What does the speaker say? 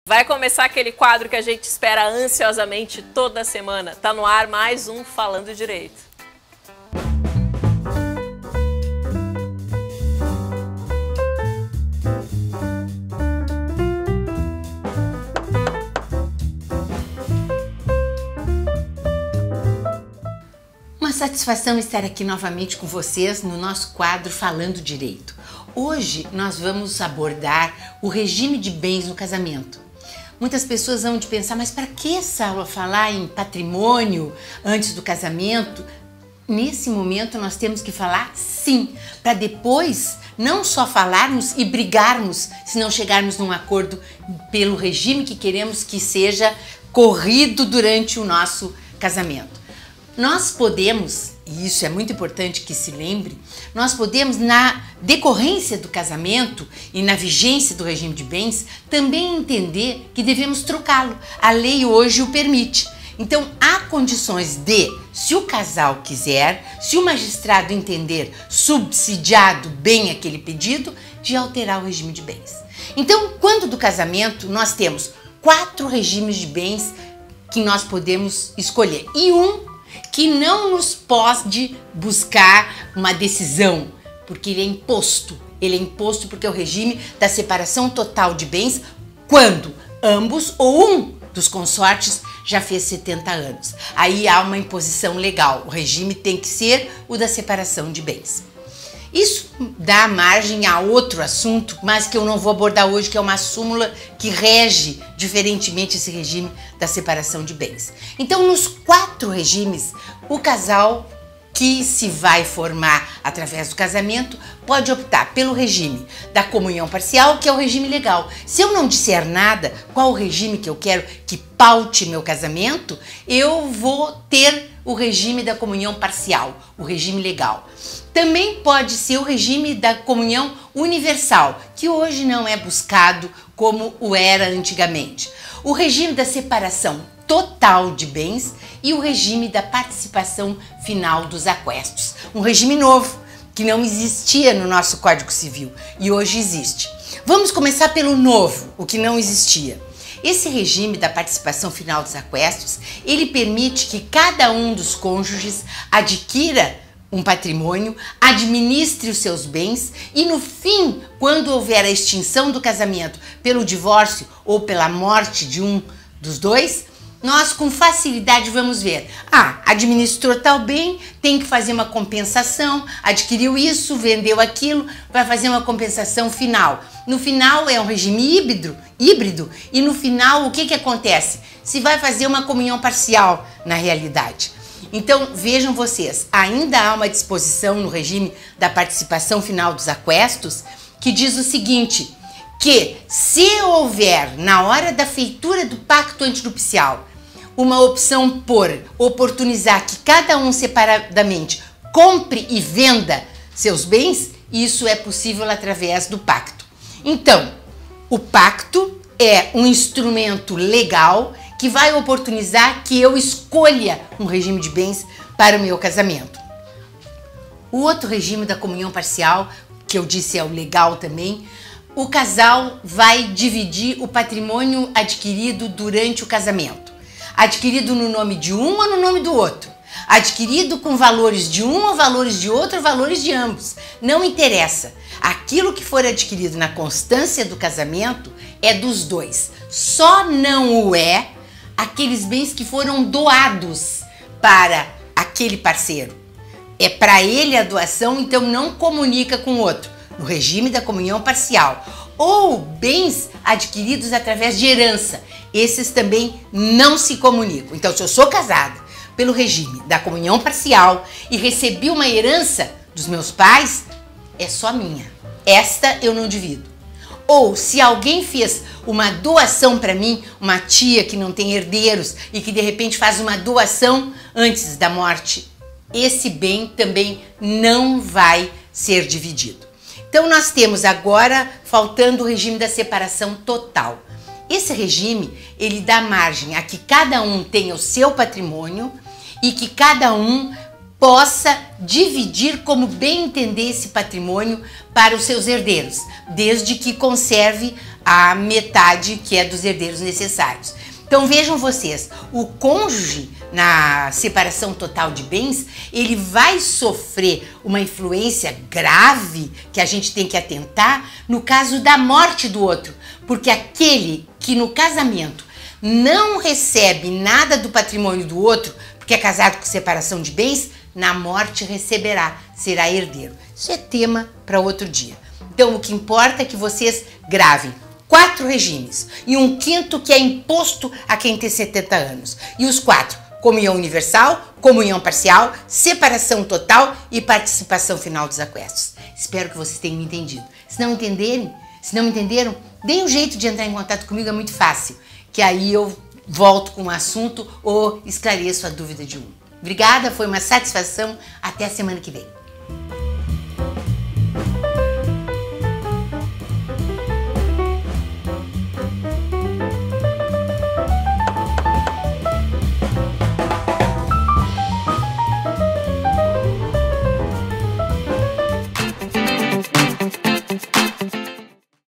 Vai começar aquele quadro que a gente espera ansiosamente toda semana. Tá no ar mais um Falando Direito. Uma satisfação estar aqui novamente com vocês no nosso quadro Falando Direito. Hoje nós vamos abordar o regime de bens no casamento. Muitas pessoas vão de pensar, mas para que, Saulo, falar em patrimônio antes do casamento? Nesse momento nós temos que falar sim, para depois não só falarmos e brigarmos se não chegarmos num acordo pelo regime que queremos que seja corrido durante o nosso casamento. Nós podemos, e isso é muito importante que se lembre, nós podemos, na decorrência do casamento e na vigência do regime de bens, também entender que devemos trocá-lo. A lei hoje o permite. Então, há condições de, se o casal quiser, se o magistrado entender subsidiado bem aquele pedido, de alterar o regime de bens. Então, quando do casamento, nós temos 4 regimes de bens que nós podemos escolher. E um que não nos pode buscar uma decisão, porque ele é imposto. Ele é imposto porque é o regime da separação total de bens quando ambos ou um dos consortes já fez 70 anos. Aí há uma imposição legal. O regime tem que ser o da separação de bens. Isso dá margem a outro assunto, mas que eu não vou abordar hoje, que é uma súmula que rege diferentemente esse regime da separação de bens. Então, nos 4 regimes, o casal que se vai formar através do casamento pode optar pelo regime da comunhão parcial, que é o regime legal. Se eu não disser nada, qual o regime que eu quero que paute meu casamento, eu vou ter o regime da comunhão parcial, o regime legal. Também pode ser o regime da comunhão universal, que hoje não é buscado como o era antigamente. O regime da separação total de bens e o regime da participação final dos aquestos. Um regime novo, que não existia no nosso Código Civil e hoje existe. Vamos começar pelo novo, o que não existia. Esse regime da participação final dos aquestos, ele permite que cada um dos cônjuges adquira um patrimônio, administre os seus bens e no fim, quando houver a extinção do casamento pelo divórcio ou pela morte de um dos dois, nós com facilidade vamos ver, administrou tal bem, tem que fazer uma compensação, adquiriu isso, vendeu aquilo, vai fazer uma compensação final. No final é um regime híbrido e no final o que acontece? Se vai fazer uma comunhão parcial na realidade. Então vejam vocês, ainda há uma disposição no regime da participação final dos aquestos que diz o seguinte, que se houver na hora da feitura do pacto antinupcial uma opção por oportunizar que cada um separadamente compre e venda seus bens, isso é possível através do pacto. Então, o pacto é um instrumento legal que vai oportunizar que eu escolha um regime de bens para o meu casamento. O outro regime da comunhão parcial, que eu disse é o legal também, o casal vai dividir o patrimônio adquirido durante o casamento. Adquirido no nome de um ou no nome do outro. Adquirido com valores de um ou valores de outro, ou valores de ambos. Não interessa. Aquilo que for adquirido na constância do casamento é dos dois. Só não o é aqueles bens que foram doados para aquele parceiro. É para ele a doação, então não comunica com o outro, no regime da comunhão parcial. Ou bens adquiridos através de herança. Esses também não se comunicam. Então, se eu sou casada pelo regime da comunhão parcial e recebi uma herança dos meus pais, é só minha. Esta eu não divido. Ou se alguém fez uma doação para mim, uma tia que não tem herdeiros e que de repente faz uma doação antes da morte, esse bem também não vai ser dividido. Então nós temos agora faltando o regime da separação total. Esse regime, ele dá margem a que cada um tenha o seu patrimônio e que cada um possa dividir como bem entender esse patrimônio para os seus herdeiros, desde que conserve a metade que é dos herdeiros necessários. Então vejam vocês, o cônjuge na separação total de bens, ele vai sofrer uma influência grave que a gente tem que atentar no caso da morte do outro, porque aquele que no casamento não recebe nada do patrimônio do outro, porque é casado com separação de bens, na morte receberá, será herdeiro. Isso é tema para outro dia. Então o que importa é que vocês gravem 4 regimes e um quinto que é imposto a quem tem 70 anos. E os 4, comunhão universal, comunhão parcial, separação total e participação final dos aquestos. Espero que vocês tenham entendido. Se não entenderam, deem um jeito de entrar em contato comigo, é muito fácil, que aí eu volto com um assunto ou esclareço a dúvida de um. Obrigada, foi uma satisfação. Até a semana que vem.